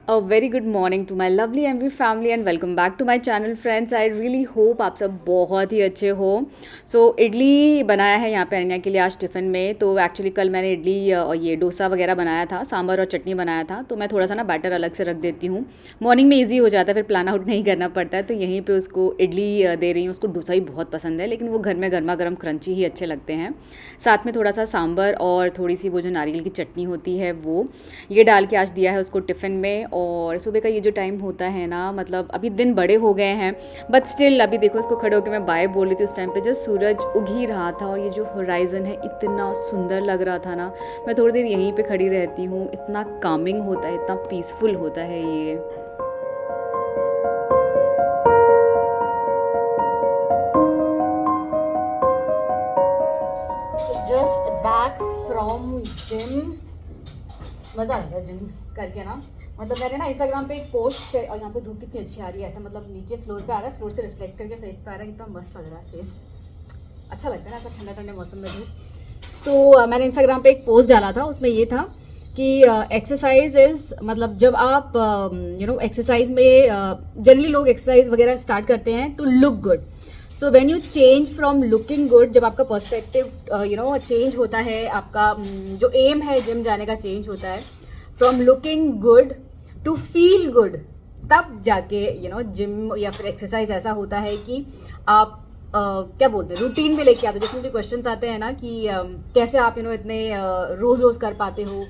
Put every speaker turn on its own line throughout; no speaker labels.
A very good morning to my lovely MV family and welcome back to my channel friends. I really hope आप सब बहुत ही अच्छे हो. इडली बनाया है यहाँ पे अनन्या के लिए आज टिफ़िन में. तो एक्चुअली कल मैंने इडली और ये डोसा वगैरह बनाया था, सांभर और चटनी बनाया था. तो मैं थोड़ा सा ना बैटर अलग से रख देती हूँ. मॉर्निंग में ईजी हो जाता है, फिर प्लान आउट नहीं करना पड़ता है. तो यहीं पर उसको इडली दे रही हूँ. उसको डोसा भी बहुत पसंद है, लेकिन वो घर में गर्मा गर्म क्रंची ही अच्छे लगते हैं. साथ में थोड़ा सा सांभर और थोड़ी सी वो जो नारियल की चटनी होती है वो ये डाल के आज दिया है उसको टिफ़िन में. और सुबह का ये जो टाइम होता है ना, मतलब अभी दिन बड़े हो गए हैं बट स्टिल अभी देखो इसको खड़े होकर मैं बाय बोल रही थी. उस टाइम पे जब सूरज उग ही रहा था और ये जो होराइज़न है इतना सुंदर लग रहा था ना. मैं थोड़ी देर यहीं पे खड़ी रहती हूँ. इतना कामिंग होता है, इतना पीसफुल होता है ये. Just back from gym. मज़ा आ गया जिम करके ना. मतलब मैंने ना इंस्टाग्राम पे एक पोस्ट शेयर, और यहाँ पे धूप कितनी अच्छी आ रही है. ऐसा मतलब नीचे फ्लोर पे आ रहा है, फ्लोर से रिफ्लेक्ट करके फेस पे आ रहा है. कितना मस्त लग रहा है फेस. अच्छा लगता है ना ऐसा ठंडा ठंडे मौसम में धूप. तो मैंने इंस्टाग्राम पे एक पोस्ट डाला था, उसमें ये था कि एक्सरसाइज इज़ मतलब जब आप एक्सरसाइज में जनरली लोग एक्सरसाइज वगैरह स्टार्ट करते हैं to look good. So when you change from looking good, जब आपका पर्सपेक्टिव चेंज होता है, आपका जो एम है जिम जाने का चेंज होता है from looking good to feel good, तब जाके जिम या फिर एक्सरसाइज ऐसा होता है कि आप क्या बोलते हैं रूटीन में लेके आते हैं. जैसे मुझे क्वेश्चंस आते हैं ना कि कैसे आप इतने रोज रोज कर पाते हो,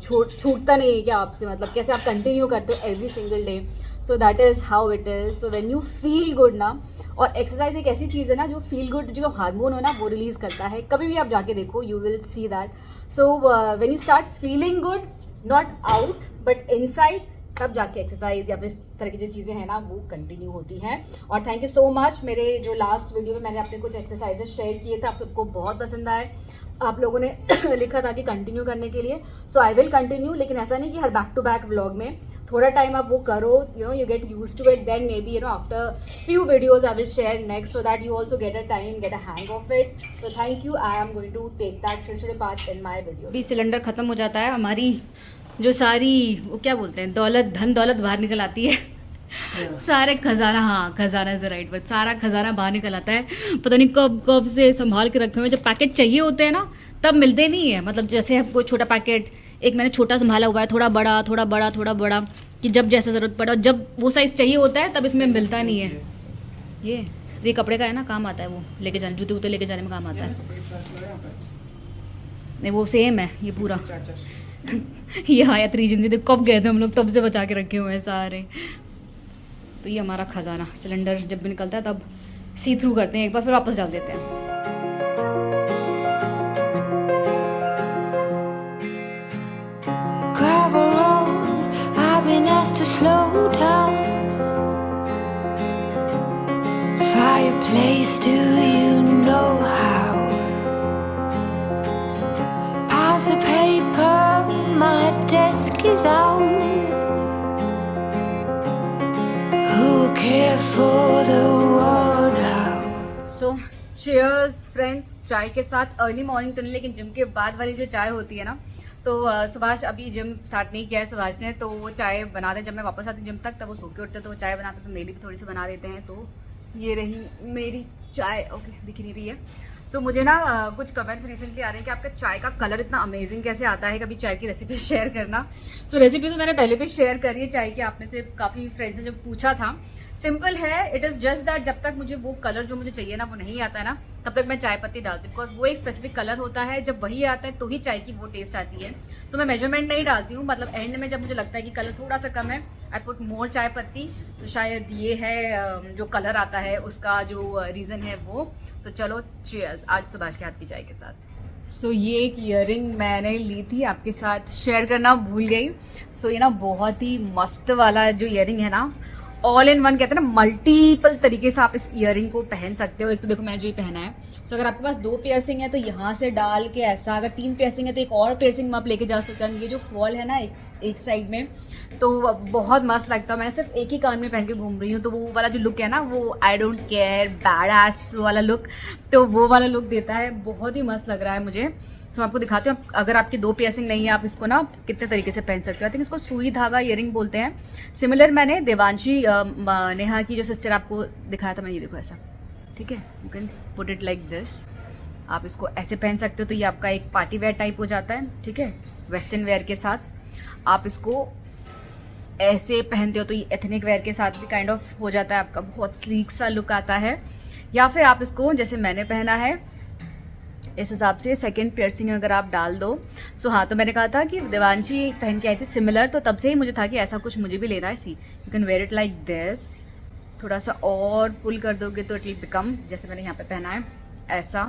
छूटता नहीं है क्या आपसे, मतलब कैसे आप कंटिन्यू करते हो every single day. So that is how it is. So when you feel good ना, और एक्सरसाइज एक ऐसी चीज़ है ना जो फील गुड जो हार्मोन हो ना वो रिलीज करता है. कभी भी आप जाके देखो, you will see that. So when you start feeling good, not out but inside, तब जाके एक्सरसाइज या फिर इस तरह की जो चीज़ें हैं ना वो कंटिन्यू होती हैं. और थैंक यू सो मच. मेरे जो लास्ट वीडियो में मैंने अपने कुछ एक्सरसाइजेस शेयर किए थे, आप सबको बहुत पसंद आए. आप लोगों ने लिखा था कि कंटिन्यू करने के लिए. सो आई विल कंटिन्यू, लेकिन ऐसा नहीं कि हर बैक टू बैक व्लॉग में. थोड़ा टाइम आप वो करो, you get use to it, then maybe after few videos I will share next, so that you also get a time, get a hang of it. So thank you. I am going to take that छोटे छोटे part in my video. अभी cylinder खत्म हो जाता है, हमारी जो सारी वो क्या बोलते हैं धन दौलत बाहर निकल आती है. सारे खजाना, हाँ खजाना इज द राइट वर्ड, सारा खजाना बाहर निकल आता है. पता नहीं कब कब से संभाल के रखे हुए. जब पैकेट चाहिए होते हैं ना तब मिलते नहीं है. मतलब जैसे कोई छोटा पैकेट, एक मैंने छोटा संभाला हुआ है, थोड़ा बड़ा थोड़ा बड़ा थोड़ा बड़ा, कि जब जैसे ज़रूरत पड़ा, जब वो साइज़ चाहिए होता है तब इसमें मिलता नहीं है. ये कपड़े का है ना, काम आता है वो लेके जाने, जूते वूते लेके जाने में काम आता है. नहीं वो सेम है ये पूरा. ये आया 3 जिंदगी, देखो कब गए थे हम लोग, तब से बचा के रखे हुए हैं सारे. तो ये हमारा खजाना, सिलेंडर जब भी निकलता है तब सी थ्रू करते हैं एक बार, फिर वापस डाल देते हैं.
Gravel road, I've been asked to slow down. Fireplace, do you know how? Piles of paper, my desk is out. Who will care for the world out?
So cheers friends. चाय के साथ अर्ली मॉर्निंग तो नहीं, लेकिन gym के बाद वाली जो चाय होती है ना, तो सुभाष अभी जिम स्टार्ट नहीं किया है सुभाष ने, तो वो चाय बना दे. जब मैं वापस आती जिम तक तब वो सो के उठते तो वो चाय बनाते, तो मेरी भी थोड़ी सी बना देते हैं. तो ये रही मेरी चाय. ओके, दिख नहीं रही है. सो मुझे ना कुछ कमेंट्स रिसेंटली आ रहे हैं कि आपका चाय का कलर इतना अमेजिंग कैसे आता है, कभी चाय की रेसिपी शेयर करना. सो रेसिपी तो मैंने पहले भी शेयर करी है चाय की, आप में से काफ़ी फ्रेंड्स ने जब पूछा था. सिंपल है, इट इज़ जस्ट दैट जब तक मुझे वो कलर जो मुझे चाहिए ना वो नहीं आता है ना, तब तक मैं चाय पत्ती डालती हूँ. बिकॉज वो एक स्पेसिफिक कलर होता है, जब वही आता है तो ही चाय की वो टेस्ट आती है. सो मैं मेजरमेंट नहीं डालती हूँ, मतलब एंड में जब मुझे लगता है कि कलर थोड़ा सा कम है, आई पुट मोर चाय पत्ती. तो शायद ये है जो कलर आता है उसका जो रीज़न है वो. सो चलो चीयर्स आज सुभाष के हाथ की चाय के साथ. सो ये एक ईयरिंग मैंने ली थी, आपके साथ शेयर करना भूल गई. सो ये ना बहुत ही मस्त वाला जो ईयरिंग है ना, ऑल इन वन कहते हैं ना, मल्टीपल तरीके से आप इस ईयरिंग को पहन सकते हो. एक तो देखो मैंने जो ये पहना है, सो अगर आपके पास 2 पियर्सिंग है तो यहाँ से डाल के ऐसा, अगर 3 पियर्सिंग है तो एक और पियर्सिंग में आप लेके जा सकते हैं. ये जो फॉल है ना एक साइड में, तो बहुत मस्त लगता है. मैंने सिर्फ एक ही कान में पहन के घूम रही हूँ, तो वो वाला जो लुक है ना, वो I don't care bad S वाला लुक, तो वो वाला लुक देता है. बहुत ही मस्त लग रहा है मुझे. तो आपको दिखाती हूँ, अगर आपकी 2 पियर्सिंग नहीं है आप इसको ना कितने तरीके से पहन सकते हो। आई थिंक इसको सुई धागा ईयरिंग बोलते हैं। सिमिलर मैंने देवांशी नेहा की जो सिस्टर आपको दिखाया था, मैं ये देखो ऐसा, ठीक है, you can put it like this. आप इसको ऐसे पहन सकते हो तो ये आपका एक पार्टी वेयर टाइप हो जाता है, ठीक है, वेस्टर्न वेयर के साथ। आप इसको ऐसे पहनते हो तो ये एथनिक वेयर के साथ भी काइंड ऑफ हो जाता है, आपका बहुत स्लीक सा लुक आता है। या फिर आप इसको जैसे मैंने पहना है इस हिसाब से सेकंड पियर्सिंग अगर आप डाल दो। सो हाँ, तो मैंने कहा था कि देवांशी पहन के आई थी सिमिलर, तो तब से ही मुझे था कि ऐसा कुछ मुझे भी लेना है। See you can wear it like this, थोड़ा सा और पुल कर दोगे तो इट विल बिकम, जैसे मैंने यहाँ पे पहना है ऐसा,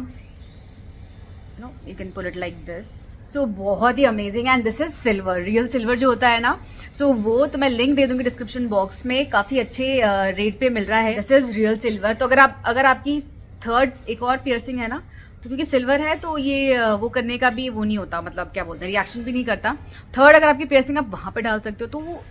no you can pull it like this. So बहुत ही amazing and this is silver, real silver जो होता है ना, सो वो तो मैं लिंक दे दूंगी डिस्क्रिप्शन बॉक्स में, काफी अच्छे रेट पे मिल रहा है। This is real silver. तो अगर आपकी थर्ड एक और पियर्सिंग है ना, तो क्योंकि सिल्वर है तो ये वो करने का भी वो नहीं होता, मतलब क्या बोलते हैं, रिएक्शन भी नहीं करता। थर्ड अगर आपकी पियर्सिंग आप वहां पे डाल सकते हो, तो वो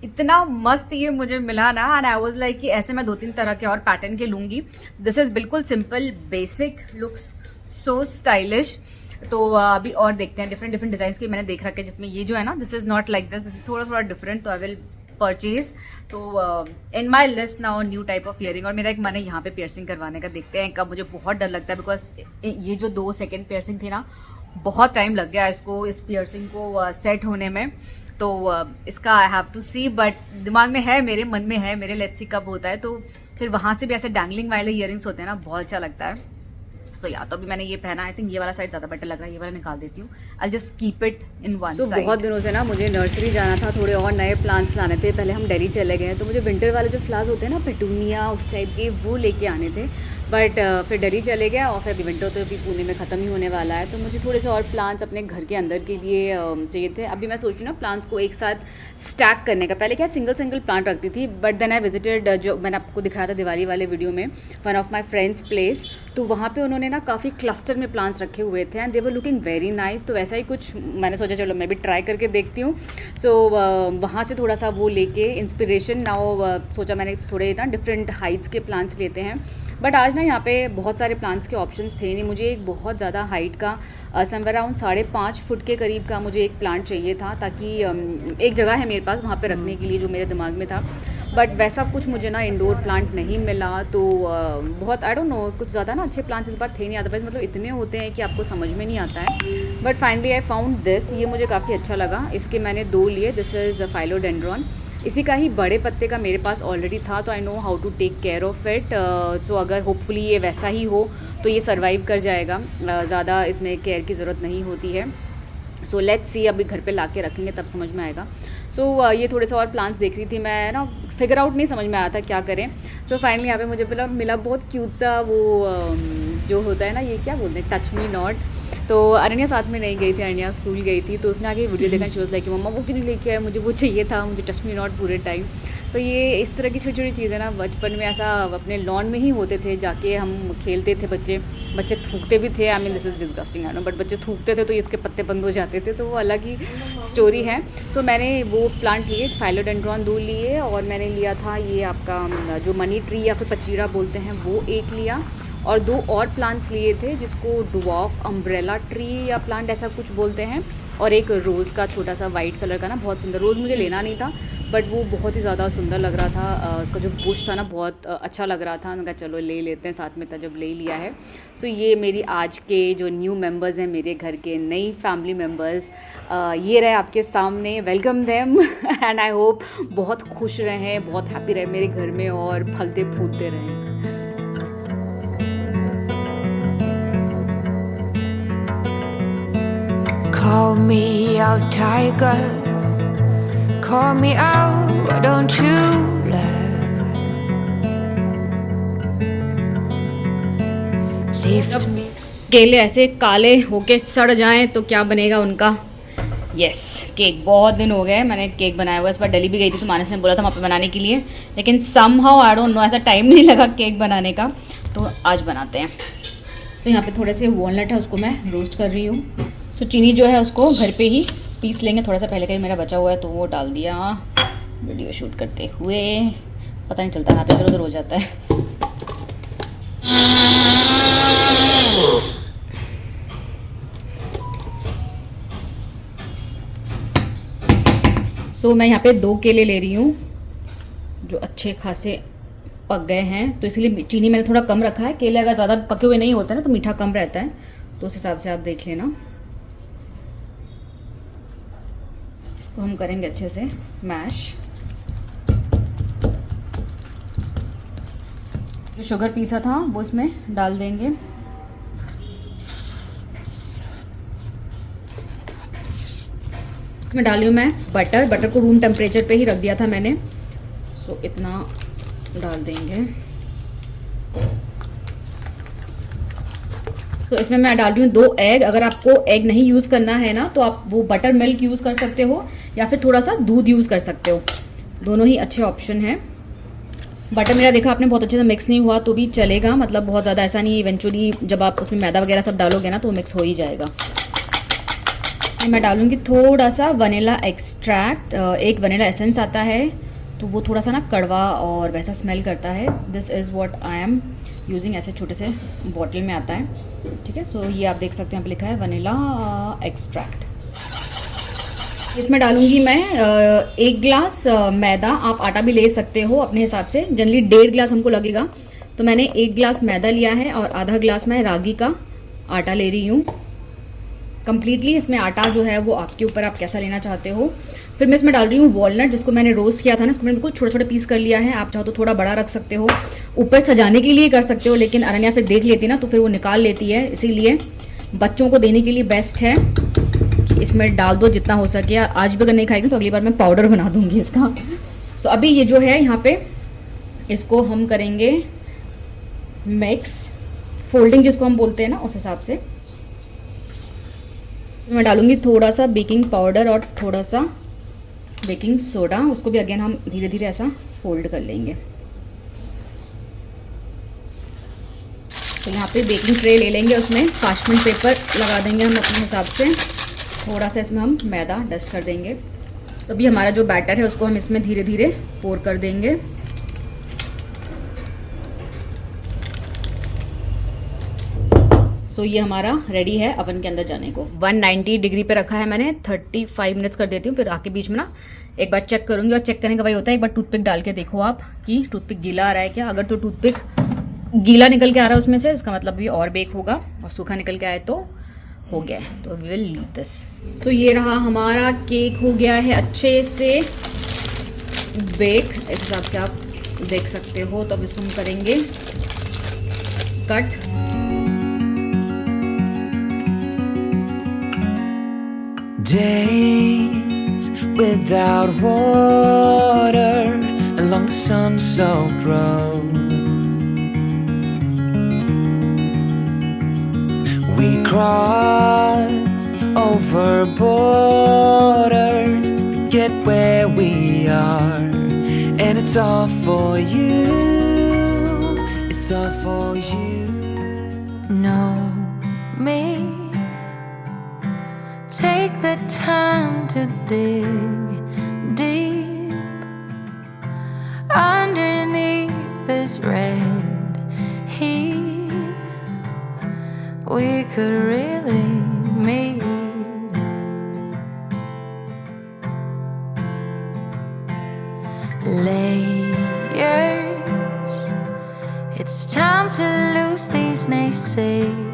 इतना मस्त ये मुझे मिला ना, एंड आई वाज लाइक कि ऐसे मैं 2-3 तरह के और पैटर्न के लूंगी। दिस इज बिल्कुल simple basic, looks so stylish. तो अभी और देखते हैं डिफरेंट डिजाइन के मैंने देख रखे, जिसमें ये जो है ना, this is not like this is थोड़ा डिफरेंट, तो आई विल परचेज। तो in my list now new type of earring. और मेरा एक मन है यहाँ पे पियर्सिंग करवाने का, देखते हैं कब। मुझे बहुत डर लगता है बिकॉज ये जो 2 सेकेंड पियर्सिंग थी ना, बहुत टाइम लग गया इसको, इस पियर्सिंग को सेट होने में। तो इसका I have to see, but दिमाग में है, मेरे मन में है, मेरे लेट्स सी कब होता है। तो फिर वहाँ से भी ऐसे डैंगलिंग वाले ईयरिंग्स होते हैं ना, बहुत अच्छा लगता है। सो या तो अभी मैंने ये पहना, आई थिंक ये वाला साइड ज़्यादा बेटर लग रहा है, ये वाला निकाल देती हूँ। I just keep it in one side. बहुत दिनों से ना मुझे नर्सरी जाना था, थोड़े और नए प्लांट्स लाने थे। पहले हम दिल्ली चले गए, तो मुझे विंटर वाले जो फ्लावर्स होते हैं ना, पेटूनिया उस टाइप के, वो लेके आने थे। बट फिर दिल्ली चले गए, और फिर अभी विंटर तो अभी पुणे में ख़त्म ही होने वाला है। तो मुझे थोड़े से और प्लांट्स अपने घर के अंदर के लिए चाहिए थे। अभी मैं सोच रही हूँ ना प्लांट्स को एक साथ स्टैक करने का। पहले क्या सिंगल प्लांट रखती थी, बट देन आई विजिटेड, जो मैंने आपको दिखाया था दिवाली वाले वीडियो में, one of my friends place. तो वहाँ पे उन्होंने ना काफ़ी क्लस्टर में प्लांट्स रखे हुए थे, and they were looking very nice. तो वैसा ही कुछ मैंने सोचा चलो मैं भी ट्राई करके देखती हूँ। सो वहाँ से थोड़ा सा वो लेके इंस्पिरेशन, नाउ सोचा मैंने थोड़े ना डिफरेंट हाइट्स के प्लांट्स लेते हैं। बट आज ना यहाँ पे बहुत सारे प्लांट्स के ऑप्शंस थे नहीं। मुझे एक बहुत ज़्यादा हाइट का, समवेयर अराउंड 5.5 फुट के करीब का मुझे एक प्लांट चाहिए था, ताकि एक जगह है मेरे पास वहाँ पे रखने के लिए, जो मेरे दिमाग में था। बट वैसा कुछ मुझे ना इंडोर प्लांट नहीं मिला। तो बहुत आई डोंट नो, कुछ ज़्यादा ना अच्छे प्लांट्स इस बार थे नहीं, अदरवाइज मतलब इतने होते हैं कि आपको समझ में नहीं आता है। But finally I found this, ये मुझे काफ़ी अच्छा लगा। इसके मैंने 2 लिए। This is philodendron. इसी का ही बड़े पत्ते का मेरे पास ऑलरेडी था, तो I know how to take care of it. तो अगर होपफुली ये वैसा ही हो तो ये सर्वाइव कर जाएगा, ज़्यादा इसमें केयर की ज़रूरत नहीं होती है। सो लेट्स सी, अभी घर पे ला के रखेंगे तब समझ में आएगा। सो ये थोड़े से और प्लांट्स देख रही थी मैं ना, फिगर आउट नहीं समझ में आया था क्या करें। सो फाइनली यहाँ पे मुझे मिला बहुत क्यूट सा वो जो होता है ना, ये क्या बोलते हैं, टच मी नॉट। तो अरण्या साथ में नहीं गई थी, अरण्या स्कूल गई थी, तो उसने आगे वीडियो देखा, शी वाज लाइक मम्मा वो क्यों नहीं लेके आया, मुझे वो चाहिए था, मुझे टच मी नॉट पूरे टाइम। सो ये इस तरह की छोटी छोटी चीज़ें ना बचपन में ऐसा अपने लॉन में ही होते थे, जाके हम खेलते थे। बच्चे थूकते भी थे, I mean this is disgusting I know, but बच्चे थूकते थे तो इसके पत्ते बंद हो जाते थे, तो वो अलग ही स्टोरी है। सो मैंने वो प्लांट लिए, फाइलोडेंड्रॉन 2 लिए, और मैंने लिया था ये आपका जो मनी ट्री या फिर पचीरा बोलते हैं वो 1 लिया, और 2 और प्लांट्स लिए थे जिसको डुवार्फ अम्ब्रेला ट्री या प्लांट ऐसा कुछ बोलते हैं, और एक रोज़ का छोटा सा वाइट कलर का ना, बहुत सुंदर। रोज़ मुझे लेना नहीं था, बट वो बहुत ही ज़्यादा सुंदर लग रहा था, उसका जो बुश था ना बहुत अच्छा लग रहा था। मैंने कहा चलो ले लेते हैं साथ में, था जब ले लिया है। सो ये मेरी आज के जो न्यू मेंबर्स हैं, मेरे घर के नई फैमिली मेंबर्स, ये रहे आपके सामने, welcome them and I hope बहुत खुश रहें, बहुत हैप्पी रहे मेरे घर में, और फलते फूलते रहें।
Call me out, tiger. Call me out, why don't you love? Lift me.
केले ऐसे काले होके सड़ जाएं तो क्या बनेगा उनका। यस, केक बहुत दिन हो गए मैंने केक बनाया हुआ। इस बार दिल्ली भी गई थी तो मानस ने बोला था वहाँ पे बनाने के लिए, लेकिन समहाउ आई डोंट नो ऐसा टाइम नहीं लगा केक बनाने का, तो आज बनाते हैं। तो यहाँ पे थोड़े से वॉलनट है, उसको मैं रोस्ट कर रही हूँ। सो चीनी जो है उसको घर पे ही पीस लेंगे, थोड़ा सा पहले का ही मेरा बचा हुआ है तो वो डाल दिया। वीडियो शूट करते हुए पता नहीं चलता, हाथ इधर उधर हो जाता है। सो मैं यहाँ पे 2 केले ले रही हूँ जो अच्छे खासे पक गए हैं, तो इसलिए चीनी मैंने थोड़ा कम रखा है। केले अगर ज़्यादा पके हुए नहीं होते ना तो मीठा कम रहता है, तो उस हिसाब से आप देख लेना। इसको हम करेंगे अच्छे से मैश। जो शुगर पीसा था वो इसमें डाल देंगे। इसमें डाली हूँ मैं बटर को रूम टेम्परेचर पे ही रख दिया था मैंने, सो इतना डाल देंगे। सो इसमें मैं डाल रही हूँ 2 एग। अगर आपको एग नहीं यूज़ करना है ना तो आप वो बटर मिल्क यूज़ कर सकते हो या फिर थोड़ा सा दूध यूज़ कर सकते हो, दोनों ही अच्छे ऑप्शन हैं। बटर मेरा देखा आपने बहुत अच्छे से मिक्स नहीं हुआ तो भी चलेगा, मतलब बहुत ज़्यादा ऐसा नहीं, इवेंचुअली जब आप उसमें मैदा वगैरह सब डालोगे ना तो मिक्स हो ही जाएगा। मैं डालूंगी थोड़ा सा वनीला एक्सट्रैक्ट। एक वनीला एसेंस आता है तो वो थोड़ा सा ना कड़वा और वैसा स्मेल करता है। This is what I am using. ऐसे छोटे से बॉटल में आता है, ठीक है। सो ये आप देख सकते हैं, यहाँ पे लिखा है वनीला एक्सट्रैक्ट। इसमें डालूंगी मैं 1 गिलास मैदा। आप आटा भी ले सकते हो अपने हिसाब से, जनरली 1.5 गिलास हमको लगेगा, तो मैंने 1 गिलास मैदा लिया है और आधा गिलास मैं रागी का आटा ले रही हूँ कम्प्लीटली। इसमें आटा जो है वो आपके ऊपर, आप कैसा लेना चाहते हो। फिर मैं इसमें डाल रही हूँ वॉलनट, जिसको मैंने रोस्ट किया था ना, इसको मैंने बिल्कुल छोटे छोटे पीस कर लिया है। आप चाहो तो थोड़ा बड़ा रख सकते हो, ऊपर सजाने के लिए कर सकते हो, लेकिन अरण्या फिर देख लेती ना तो फिर वो निकाल लेती है, इसीलिए बच्चों को देने के लिए बेस्ट है कि इसमें डाल दो जितना हो सके। आज भी अगर नहीं खाएगी तो अगली बार मैं पाउडर बना दूंगी इसका। सो अभी ये जो है यहाँ पे इसको हम करेंगे मिक्स, फोल्डिंग जिसको हम बोलते हैं ना, उस हिसाब से। मैं डालूंगी थोड़ा सा बेकिंग पाउडर और थोड़ा सा बेकिंग सोडा, उसको भी अगेन हम धीरे धीरे ऐसा फोल्ड कर लेंगे। तो यहाँ पे बेकिंग ट्रे ले लेंगे, उसमें पार्चमेंट पेपर लगा देंगे हम अपने हिसाब से। थोड़ा सा इसमें हम मैदा डस्ट कर देंगे। तो अभी हमारा जो बैटर है उसको हम इसमें धीरे धीरे पोर कर देंगे। सो ये हमारा रेडी है अवन के अंदर जाने को। 190 डिग्री पे रखा है मैंने, 35 मिनट्स कर देती हूँ, फिर आके बीच में ना एक बार चेक करूंगी। और चेक करने का वही होता है, एक बार टूथपिक डाल के देखो आप कि टूथपिक गीला आ रहा है क्या। अगर तो टूथपिक गीला निकल के आ रहा है उसमें से, इसका मतलब भी और बेक होगा, और सूखा निकल के आए तो हो गया है। तो वी विल लीव दिस। सो ये रहा हमारा केक, हो गया है अच्छे से बेक, इस हिसाब से आप देख सकते हो। तो अब इसको हम करेंगे cut.
Days without water along the sun-soaked road, we crossed over borders to get where we are, and it's all for you, it's all for you.
Know me. Take the time to dig deep underneath this red heat. We could really meet. Layers. It's time to lose these naysayers.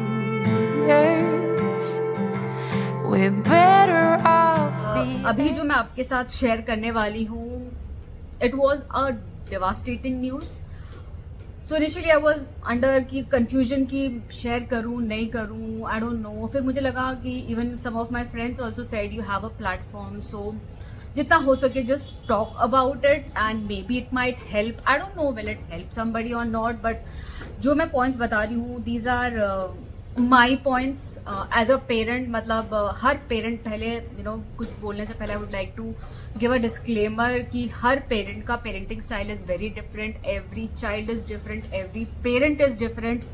अभी जो मैं आपके साथ share करने वाली हूँ, it was a devastating news. So initially I was under की confusion की शेयर करूँ नहीं करूँ, आई डोंट नो। फिर मुझे लगा कि even some of my friends also said you have a platform, so जितना हो सके just talk about it and maybe it might help. I don't know will it help somebody और not, but जो मैं points बता रही हूँ these are my points as a parent. मतलब हर पेरेंट, पहले कुछ बोलने से पहले I would like to give a disclaimer कि हर पेरेंट का parenting style is very different, every child is different, every parent is different.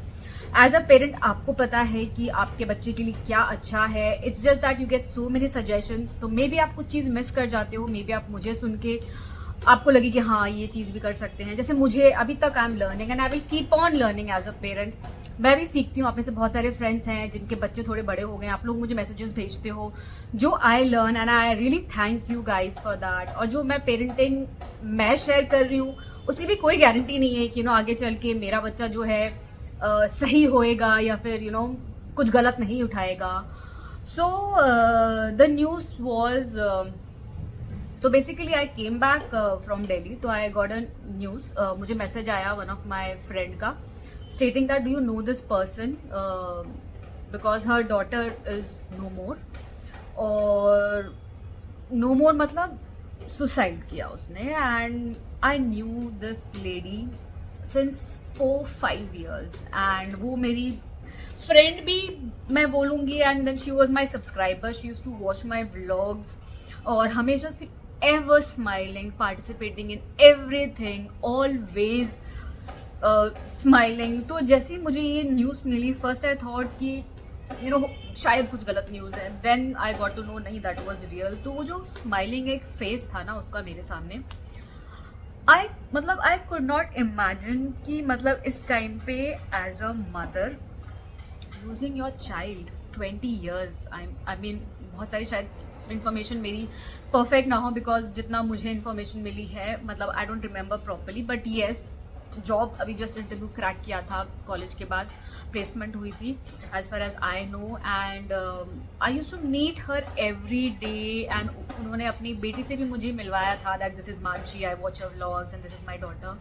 As a parent आपको पता है कि आपके बच्चे के लिए क्या अच्छा है, it's just that you get so many suggestions. तो मे बी आप कुछ चीज़ मिस कर जाते हो, मे बी आप मुझे सुन के आपको लगे कि हाँ ये चीज़ भी कर सकते हैं। जैसे मुझे अभी तक I am learning and I will keep on learning as a parent. मैं भी सीखती हूँ, आप में से बहुत सारे फ्रेंड्स हैं जिनके बच्चे थोड़े बड़े हो गए हैं, आप लोग मुझे मैसेजेस भेजते हो, जो I learn and I really thank you guys for that. और जो मैं पेरेंटिंग मैं शेयर कर रही हूँ उसकी भी कोई गारंटी नहीं है कि आगे चल के मेरा बच्चा जो है सही होएगा या फिर कुछ गलत नहीं उठाएगा। सो द न्यूज़ वॉज, तो basically I came back from Delhi, तो आई गॉट अ न्यूज़, मुझे मैसेज आया वन ऑफ माई फ्रेंड का stating that do you know this person because her daughter is no more, और no more मतलब suicide किया उसने। And I knew this lady since 4-5 years and वो मेरी friend भी मैं बोलूँगी, and then she was my subscriber, she use to watch my vlogs और हमेशा से ever smiling, participating in everything, always smiling. तो जैसे ही मुझे ये न्यूज़ मिली, फर्स्ट आई थॉट कि शायद कुछ गलत न्यूज़ है, then I got to know नहीं दैट वाज रियल। तो वो जो स्माइलिंग एक फेस था ना उसका मेरे सामने, आई कुड नॉट इमेजिन कि इस टाइम पे as a mother losing your child 20 years, I mean बहुत सारी शायद इन्फॉर्मेशन मेरी परफेक्ट ना हो बिकॉज जितना मुझे इन्फॉर्मेशन मिली है I don't remember properly, but yes job अभी जस्ट इंटरव्यू क्रैक किया था कॉलेज के बाद, प्लेसमेंट हुई थी as far as I know. And I use to meet her every day एंड उन्होंने अपनी बेटी से भी मुझे मिलवाया था that this is Manshi, I watch your vlogs and this is my daughter.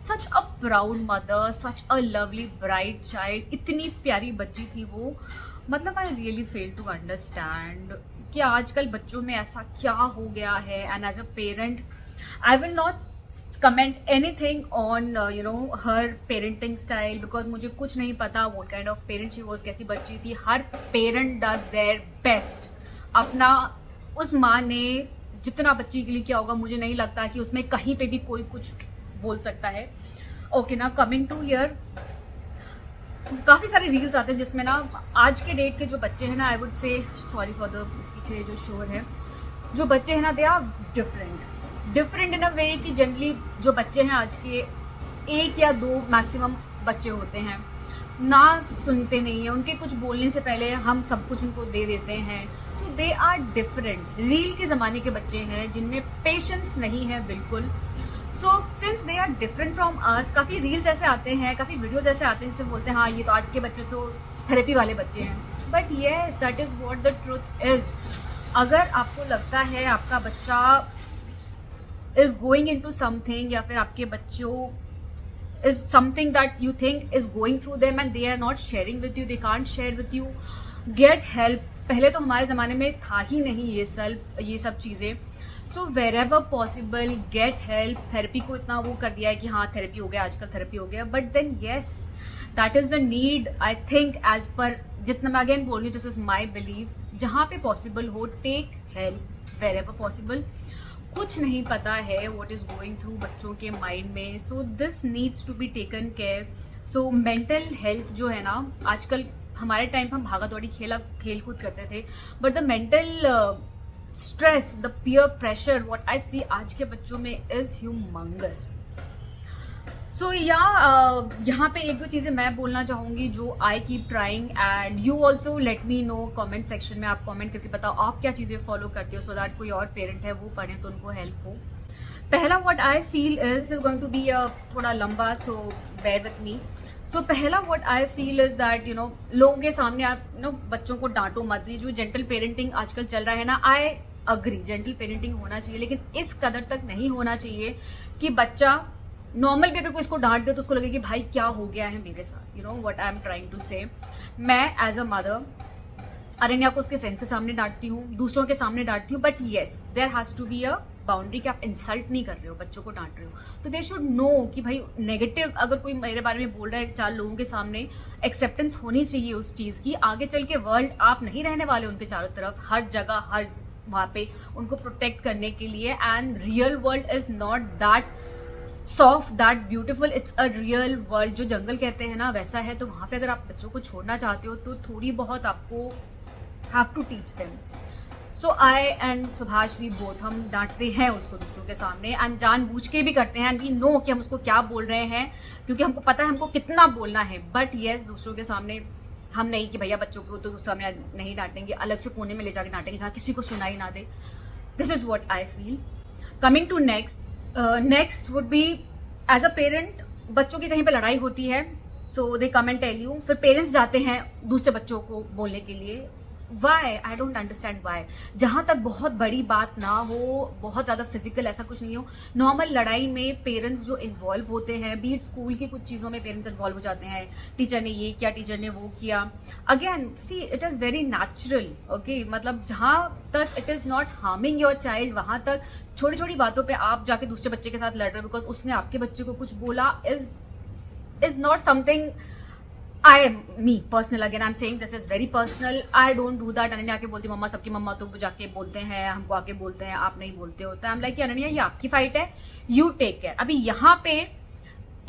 Such a proud mother, such a lovely bright child, इतनी प्यारी बच्ची थी वो। I really fail to understand कि आजकल बच्चों में ऐसा क्या हो गया है। And as a parent I will not comment anything on her parenting style because मुझे कुछ नहीं पता what kind of parent she was, कैसी बच्ची थी। हर parent does their best, अपना उस माँ ने जितना बच्ची के लिए किया होगा मुझे नहीं लगता कि उसमें कहीं पे भी कोई कुछ बोल सकता है। ओके ना, कमिंग टू हियर, काफ़ी सारे रील्स आते हैं जिसमें आज के डेट के जो बच्चे हैं I would say, sorry for the पीछे जो शोर है, जो बच्चे हैं दे आर डिफरेंट इन अ वे कि जनरली जो बच्चे हैं आज के 1 या 2 मैक्सिमम बच्चे होते हैं, ना सुनते नहीं है, उनके कुछ बोलने से पहले हम सब कुछ उनको दे देते हैं। सो दे आर डिफरेंट, रील के ज़माने के बच्चे हैं जिनमें पेशेंस नहीं है बिल्कुल। So since they are different from us, काफ़ी रील्स ऐसे आते हैं, काफ़ी वीडियोज ऐसे आते हैं जिससे बोलते हैं हाँ ये तो आज के बच्चे तो थेरेपी वाले बच्चे हैं। But yes, that is what the truth is. अगर आपको लगता है आपका बच्चा is going into something या फिर आपके बच्चों is something that you think is going through them and they are not sharing with you, they can't share with you, get help। पहले तो हमारे ज़माने में था ही नहीं ये सब चीज़ें। सो wherever possible get help। Therapy को इतना वो कर दिया है कि हाँ थेरेपी हो गया, आजकल थेरेपी हो गया, but then yes that is the need. I think as पर जितना मैं अगेन बोल रही हूँ, दिस इज़ माई बिलीफ, जहाँ पे पॉसिबल हो टेक हेल्प wherever possible। कुछ नहीं पता है व्हाट इज गोइंग थ्रू बच्चों के माइंड में, so this needs to be taken care. So mental health जो है ना, आजकल हमारे टाइम पर हम भागा दौड़ी खेल कूद करते थे, but the mental stress, the peer pressure what I see आज के बच्चों में इज ह्यूमंगस। सो यहाँ पे 1-2 चीज़ें मैं बोलना चाहूँगी जो I keep trying and you also let me know comment section में। आप कमेंट करके बताओ आप क्या चीज़ें फॉलो करते हो, सो दैट कोई और पेरेंट है वो पढ़े तो उनको हेल्प हो। पहला what I feel is going to be थोड़ा लंबा, so bear with me. So पहला what I feel is that लोगों के सामने आप बच्चों को डांटो मत। ये जो जेंटल पेरेंटिंग आजकल चल रहा है ना, आई अग्री जेंटल पेरेंटिंग होना चाहिए, लेकिन इस कदर तक नहीं होना चाहिए कि बच्चा नॉर्मल भी अगर कोई इसको डांट दे तो उसको लगे कि भाई क्या हो गया है मेरे साथ। What I am trying to say, मैं एज अ मदर अरण्या को उसके फ्रेंड्स के सामने डांटती हूँ, दूसरों के सामने डांटती हूँ, but yes there has to be a boundary कि आप इंसल्ट नहीं कर रहे हो, बच्चों को डांट रहे हो तो दे शुड नो कि भाई नेगेटिव अगर कोई मेरे बारे में बोल रहा है 4 लोगों के सामने, एक्सेप्टेंस होनी चाहिए उस चीज़ की। आगे चल के वर्ल्ड आप नहीं रहने वाले उनके चारों तरफ, हर जगह हर वहाँ पे उनको प्रोटेक्ट करने के लिए। And real world is not that soft, that beautiful, it's a real world. जो जंगल कहते हैं ना वैसा है। तो वहाँ पे अगर आप बच्चों को छोड़ना चाहते हो तो थोड़ी बहुत आपको have to teach them. So I and Subhash we both हम डांटते हैं उसको दूसरों के सामने एंड जानबूझ के भी करते हैं एंड वी नो कि हम उसको क्या बोल रहे हैं क्योंकि हमको पता है हमको कितना बोलना है, बट येस दूसरों के सामने हम नहीं कि भैया बच्चों को तो सामने नहीं डांटेंगे, अलग से कोने में ले जाके डांटेंगे जहाँ किसी को सुनाई ना दे. This is what I feel. Coming to next would be as a parent, बच्चों की कहीं पे लड़ाई होती है so they come and tell you, फिर पेरेंट्स जाते हैं दूसरे बच्चों को बोलने के लिए. Why? I don't understand why. जहां तक बहुत बड़ी बात ना हो, बहुत ज्यादा फिजिकल ऐसा कुछ नहीं हो, नॉर्मल लड़ाई में पेरेंट्स जो इन्वॉल्व होते हैं, बीट स्कूल की कुछ चीजों में पेरेंट्स इन्वॉल्व हो जाते हैं, टीचर ने ये किया, टीचर ने वो किया. Again see it is very natural. Okay, मतलब जहां तक it is not harming your child, वहां तक छोटी छोटी बातों पर आप जाके दूसरे बच्चे के साथ लड़ रहे हो बिकॉज उसने आपके बच्चे को कुछ बोला is not something. me personal, again I'm saying this is very personal, I don't do that. Ananya आके बोलती मम्मा, सबकी मम्मा तो जाके बोलते हैं, हमको आके बोलते हैं, आप नहीं बोलते हो. I'm like अनन्या ये आपकी फाइट है, you take care. अभी यहाँ पे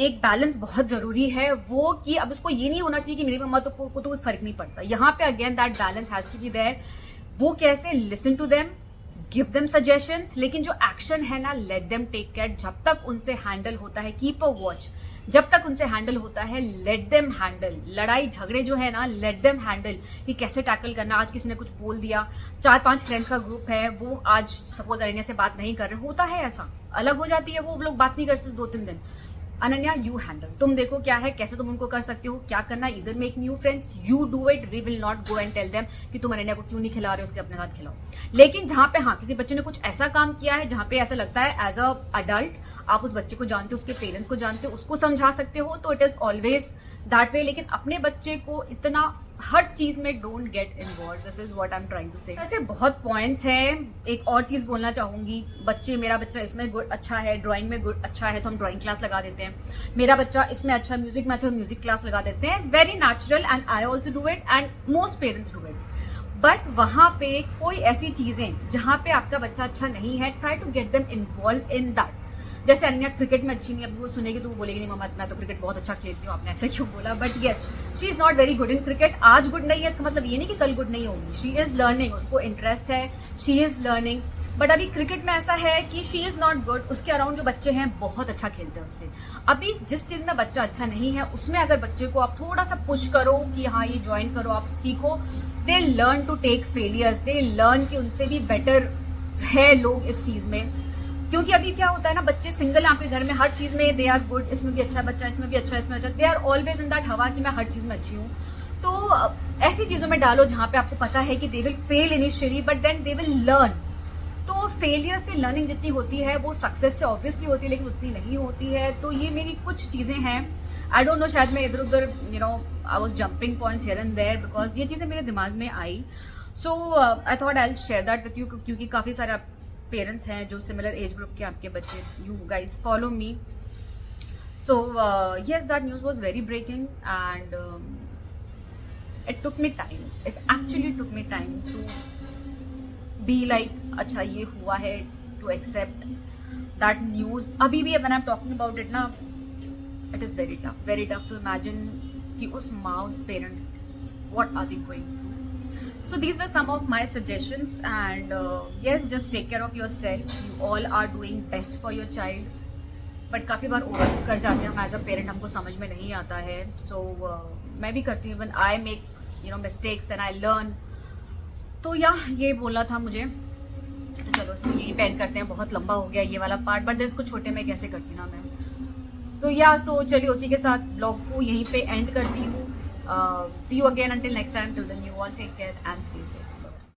एक बैलेंस बहुत जरूरी है वो कि अब उसको ये नहीं होना चाहिए कि मेरी मम्मा तो को तो कोई फर्क नहीं पड़ता. यहाँ पे again that balance has to be there. वो कैसे? Listen to them, give them suggestions, लेकिन जो एक्शन है ना लेट देम टेक केयर. जब तक उनसे हैंडल होता है कीप अ वॉच, जब तक उनसे हैंडल होता है लेट देम हैंडल. लड़ाई झगड़े जो है ना लेट देम हैंडल, कि कैसे टैकल करना. आज किसी ने कुछ बोल दिया, 4-5 फ्रेंड्स का ग्रुप है, वो आज सपोज अनन्या से बात नहीं कर रहे, होता है ऐसा, अलग हो जाती है वो लोग, बात नहीं कर सकते 2-3 दिन. अनन्या यू हैंडल, तुम देखो क्या है, कैसे तुम उनको कर सकते हो, क्या करना. इधर make new friends, you do it, we will not go and tell them कि तुम अनन्या को क्यों नहीं खिला रहे हो, उसके अपने साथ खिलाओ. लेकिन जहां पे हाँ किसी बच्चे ने कुछ ऐसा काम किया है जहां पे ऐसा लगता है एज अ अडल्ट आप उस बच्चे को जानते हो, उसके पेरेंट्स को जानते हो, उसको समझा सकते हो, तो it is always that way. लेकिन अपने बच्चे को इतना हर चीज में don't get involve. This is what I am trying to say. ऐसे बहुत पॉइंट्स हैं. एक और चीज बोलना चाहूंगी, मेरा बच्चा इसमें गुड अच्छा है, ड्राइंग में गुड अच्छा है तो हम ड्राइंग क्लास लगा देते हैं. मेरा बच्चा इसमें अच्छा, म्यूजिक में अच्छा, म्यूजिक क्लास लगा देते हैं. Very natural and I also do it and most parents do it. But वहां पे कोई ऐसी चीजें जहां पे आपका बच्चा अच्छा नहीं है, try to get them involve in that. जैसे अनन्या क्रिकेट में अच्छी नहीं, अब वो सुनेगी तो वो बोलेगी नहीं मम्मा मैं तो क्रिकेट बहुत अच्छा खेलती हूँ, आपने ऐसा क्यों बोला. But yes she is not very good in cricket. आज गुड नहीं है इसका मतलब ये नहीं कि कल गुड नहीं होगी. शी इज लर्निंग, उसको इंटरेस्ट है, शी इज लर्निंग. बट अभी क्रिकेट में ऐसा है कि शी इज नॉट गुड, उसके अराउंड जो बच्चे हैं बहुत अच्छा खेलते हैं उससे. अभी जिस चीज में बच्चा अच्छा नहीं है उसमें अगर बच्चे को आप थोड़ा सा पुश करो कि हाँ ये ज्वाइन करो, आप सीखो, they learn to take failures, they learn कि उनसे भी बेटर है लोग इस चीज में. क्योंकि अभी क्या होता है ना, बच्चे सिंगल आपके घर में हर चीज में दे आर गुड, इसमें भी अच्छा बच्चा, इसमें भी अच्छा, इसमें अच्छा, they are always in that हवा कि मैं हर चीज में अच्छी हूँ. तो ऐसी चीजों में डालो जहां पे आपको पता है कि they will fail initially but then they will learn. तो फेलियर से लर्निंग जितनी होती है वो सक्सेस से ऑब्वियसली होती है, लेकिन उतनी नहीं होती है. तो ये मेरी कुछ चीजें हैं. आई डोंट नो, शायद मैं इधर उधर I was jumping points here and there because ये चीजें मेरे दिमाग में आई. So I thought I will share that with you, क्योंकि काफी सारे पेरेंट्स हैं जो सिमिलर एज ग्रुप के आपके बच्चे. You guys follow me. So yes that news was very breaking and it took me time, it actually took me time to be like अच्छा ये हुआ है, टू एक्सेप्ट दैट न्यूज. अभी भी when I am talking about it ना, it is very tough to imagine कि उस माँ, उस parent, what are they going through. So these were some of my suggestions and yes, just take care of yourself. You all are doing best for your child. But काफ़ी बार over कर जाते हैं हम as a parent, हमको समझ में नहीं आता है. So मैं भी करती हूँ, when I make mistakes then I learn. तो ये बोलना था मुझे. तो चलो इसको यहीं पे एंड करते हैं, बहुत लंबा हो गया ये वाला पार्ट, बट इसको छोटे में कैसे करती ना मैं. सो चलिए उसी के साथ ब्लॉग को यहीं पे एंड करती हूँ. See you again until next time. Till then, you all take care and stay safe.